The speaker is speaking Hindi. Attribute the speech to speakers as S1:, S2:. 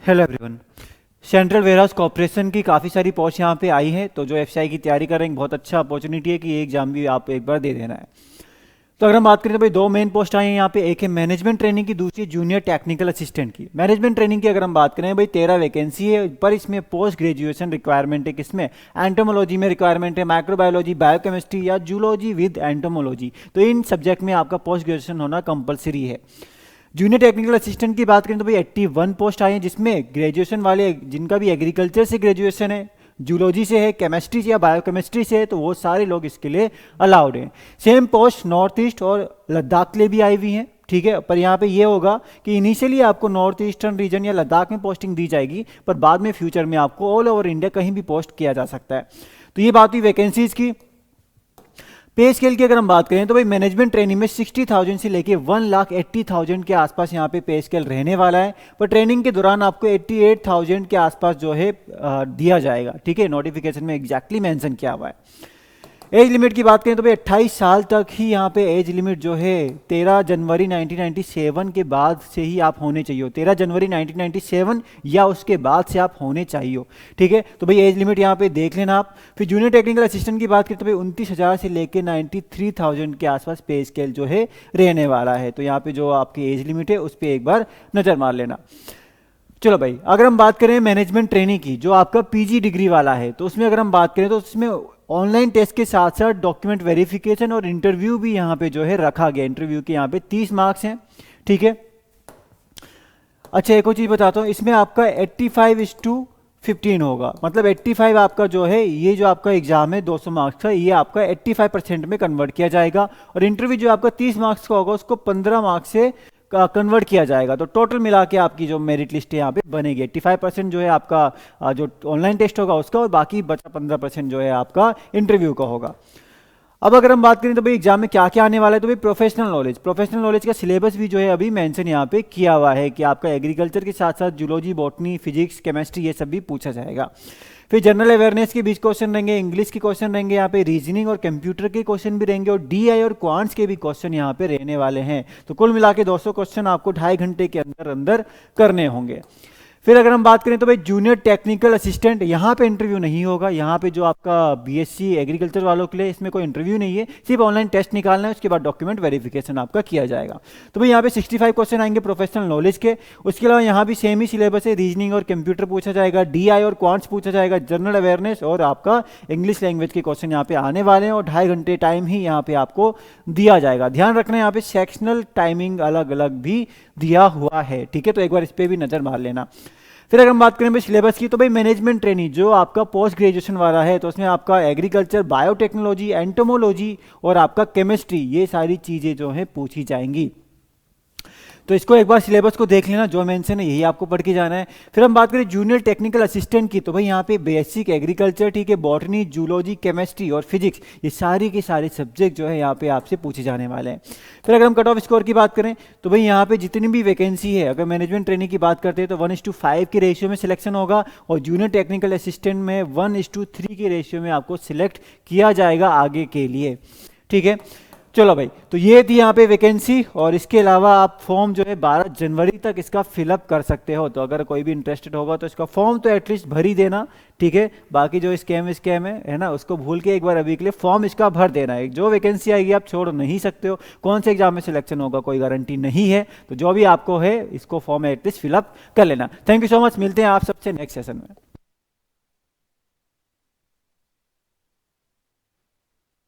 S1: Hello everyone. Central warehouse corporation की काफ़ी सारी पोस्ट यहाँ पे आई है, तो जो एफसीआई की तैयारी कर रहे हैं बहुत अच्छा अपॉर्चुनिटी है कि ये एग्जाम भी आप एक बार दे देना है। तो अगर हम बात करें तो भाई दो मेन पोस्ट आई हैं यहाँ पे, एक है मैनेजमेंट ट्रेनिंग की, दूसरी जूनियर टेक्निकल असिस्टेंट की। मैनेजमेंट ट्रेनिंग की अगर हम बात करें भाई 13 वैकेंसी है, पर इसमें पोस्ट ग्रेजुएशन रिक्वायरमेंट है। किसमें? एंटोमोलॉजी में रिक्वायरमेंट है, माइक्रोबायोलॉजी, बायोकेमिस्ट्री या जूलॉजी विद एंटोमोलॉजी। तो इन सब्जेक्ट में आपका पोस्ट ग्रेजुएशन होना कंपलसरी है। जूनियर टेक्निकल असिस्टेंट की बात करें तो भाई 81 पोस्ट आई हैं, जिसमें ग्रेजुएशन वाले जिनका भी एग्रीकल्चर से ग्रेजुएशन है, जूलॉजी से है, केमिस्ट्री से या बायोकेमिस्ट्री से है, तो वो सारे लोग इसके लिए अलाउड हैं। सेम पोस्ट नॉर्थ ईस्ट और लद्दाख के लिए भी आई हुई हैं, ठीक है। पर यहाँ पे ये होगा कि इनिशियली आपको नॉर्थ ईस्टर्न रीजन या लद्दाख में पोस्टिंग दी जाएगी, पर बाद में फ्यूचर में आपको ऑल ओवर इंडिया कहीं भी पोस्ट किया जा सकता है। तो ये बात हुई वैकेंसीज की। पे स्केल की अगर हम बात करें तो भाई मैनेजमेंट ट्रेनिंग में 60,000 से लेके 1,80,000 के आसपास यहाँ पे स्केल रहने वाला है, पर ट्रेनिंग के दौरान आपको 88,000 के आसपास जो है दिया जाएगा, ठीक है। नोटिफिकेशन में एग्जैक्टली मेंशन किया हुआ है। एज लिमिट की बात करें तो भाई 28 साल तक ही यहाँ पे एज लिमिट जो है 13 जनवरी 1997 के बाद से ही आप होने चाहिए। 13 जनवरी 1997 या उसके बाद से आप होने चाहिए, ठीक है। तो भाई एज लिमिट यहाँ पे देख लेना आप। फिर जूनियर टेक्निकल असिस्टेंट की बात करें तो भाई 29,000 से लेकर 93,000 के आसपास पे स्केल जो है रहने वाला है। तो यहाँ पे जो आपकी एज लिमिट है उस पर एक बार नजर मार लेना। चलो भाई, अगर हम बात करें मैनेजमेंट ट्रेनिंग की, जो आपका पीजी डिग्री वाला है, तो उसमें अगर हम बात करें तो उसमें ऑनलाइन टेस्ट के साथ साथ डॉक्यूमेंट वेरिफिकेशन और इंटरव्यू भी यहाँ पे जो है रखा गया। इंटरव्यू के यहाँ पे 30 मार्क्स हैं, ठीक है। अच्छा, एक और चीज़ बताता हूँ, इसमें आपका 85:15 होगा, मतलब 85 आपका जो है, ये जो आपका एग्जाम है 200 मार्क्स का, ये आपका 85% में कन्वर्ट किया जाएगा, और इंटरव्यू जो आपका 30 मार्क्स का होगा उसको 15 मार्क्स से कन्वर्ट किया जाएगा। तो टोटल मिला के आपकी जो मेरिट लिस्ट है यहाँ पे बनेगी। 85% जो है आपका जो ऑनलाइन टेस्ट होगा उसका, और बाकी बचा 15% जो है आपका इंटरव्यू का होगा। अब अगर हम बात करें तो भाई एग्जाम में क्या क्या आने वाला है, तो भाई प्रोफेशनल नॉलेज का सिलेबस भी जो है अभी मेंशन यहाँ पे किया हुआ है कि आपका एग्रीकल्चर के साथ साथ जूलॉजी, बॉटनी, फिजिक्स, केमिस्ट्री ये सब भी पूछा जाएगा। फिर जनरल अवेयरनेस के 20 क्वेश्चन रहेंगे, इंग्लिश के क्वेश्चन रहेंगे, यहाँ पे रीजनिंग और कंप्यूटर के क्वेश्चन भी रहेंगे, और डीआई और क्वांट्स के भी क्वेश्चन यहाँ पे रहने वाले हैं। तो कुल मिला के 200 क्वेश्चन आपको 2.5 घंटे के अंदर अंदर करने होंगे। फिर अगर हम बात करें तो भाई जूनियर टेक्निकल असिस्टेंट, यहाँ पे इंटरव्यू नहीं होगा। यहाँ पे जो आपका बीएससी एग्रीकल्चर वालों के लिए इसमें कोई इंटरव्यू नहीं है, सिर्फ ऑनलाइन टेस्ट निकालना है, उसके बाद डॉक्यूमेंट वेरिफिकेशन आपका किया जाएगा। तो भाई यहाँ पे 65 क्वेश्चन आएंगे प्रोफेशनल नॉलेज के। उसके अलावा यहाँ भी सेम ही सिलेबस है, रीजनिंग और कंप्यूटर पूछा जाएगा, डीआई और क्वांट्स पूछा जाएगा, जनरल अवेयरनेस और आपका इंग्लिश लैंग्वेज के क्वेश्चन यहाँ पे आने वाले हैं, और 2.5 घंटे टाइम ही यहाँ पे आपको दिया जाएगा। ध्यान रखना, यहाँ पे सेक्शनल टाइमिंग अलग अलग भी दिया हुआ है, ठीक है। तो एक बार इस पर भी नजर मार लेना। फिर अगर हम बात करें भाई सिलेबस की, तो भाई मैनेजमेंट ट्रेनिंग जो आपका पोस्ट ग्रेजुएशन वाला है, तो उसमें आपका एग्रीकल्चर, बायोटेक्नोलॉजी, एंटोमोलॉजी और आपका केमिस्ट्री, ये सारी चीज़ें जो हैं पूछी जाएंगी। तो इसको एक बार सिलेबस को देख लेना, जो मेंशन है यही आपको पढ़ के जाना है। फिर हम बात करें जूनियर टेक्निकल असिस्टेंट की, तो भाई यहाँ पे बेसिक एग्रीकल्चर, ठीक है, बॉटनी, जूलॉजी, केमिस्ट्री और फिजिक्स, ये सारी के सारे सब्जेक्ट जो है यहाँ पे आपसे पूछे जाने वाले हैं। फिर अगर हम कट ऑफ स्कोर की बात करें तो भाई यहाँ पे जितनी भी वैकेंसी है, अगर मैनेजमेंट ट्रेनिंग की बात करते हैं तो 1:5 के रेशियो में सिलेक्शन होगा, और जूनियर टेक्निकल असिस्टेंट में 1:3 के रेशियो में आपको सिलेक्ट किया जाएगा आगे के लिए, ठीक है। चलो भाई, तो ये थी यहाँ पे वैकेंसी, और इसके अलावा आप फॉर्म जो है 12 जनवरी तक इसका फिलअप कर सकते हो। तो अगर कोई भी इंटरेस्टेड होगा तो इसका फॉर्म तो एटलीस्ट भर ही देना, ठीक है। बाकी जो स्कैम है ना, उसको भूल के एक बार अभी के लिए फॉर्म इसका भर देना है। जो वैकेंसी आएगी आप छोड़ नहीं सकते हो, कौन से एग्जाम में सिलेक्शन होगा कोई गारंटी नहीं है। तो जो भी आपको है इसको फॉर्म एटलीस्ट फिलअप कर लेना। थैंक यू सो मच, मिलते हैं आप सबसे नेक्स्ट सेशन में।